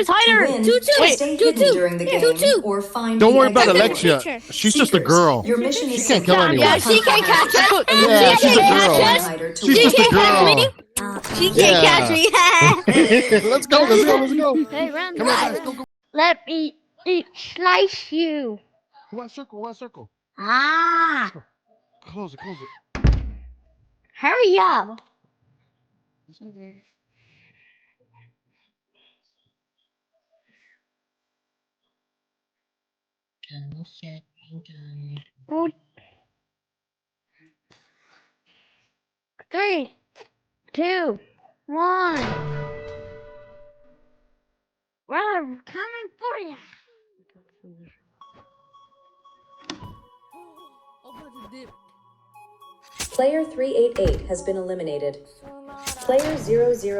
boys, hide her. Win, 2-2. stay hidden during the game 2-2. or find Don't the worry about exit door. Alexia. She's just a Seekers, girl. Your mission She is can't simple. kill anyone. Yeah, she can't catch us. Yeah, She she's a can't girl. catch us. Hider to She's win. just a girl. She can't catch me. Let's go. Let's go. Let's go. Hey, run. Come on, guys. Go, go. Let me slice you. One circle. One circle. Ah. Close it. Close it. Hurry up. Oh. 3, 2, 1. Well, I'm coming for you. Player 388 has been eliminated. Player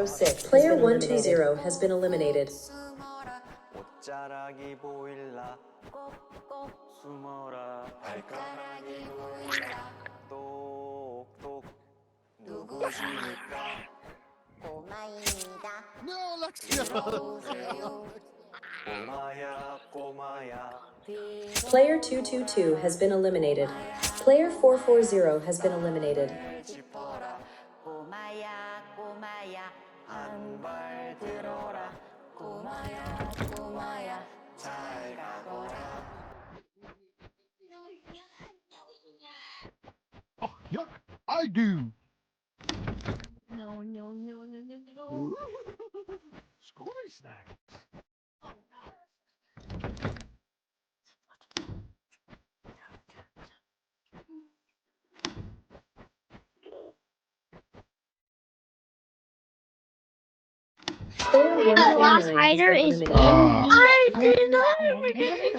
006, player 120 has been eliminated. 옷자락이 보일라 숨어라 발가락이 보일라 똑똑 누구십니까 꼬마입니다 No, Alexia. 들어오세요 꼬마야 꼬마야 Player 222 has been eliminated. Player 440 has been eliminated. 짚어라 꼬마야 꼬마야 한 발 들어라 꼬마야 꼬마야 잘 가거라 Oh, yuck. I do. No. Scoring snack. Player The last 139 hider has been is. eliminated. I did not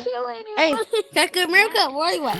kill anyone. Hey, check the America. Where are you at?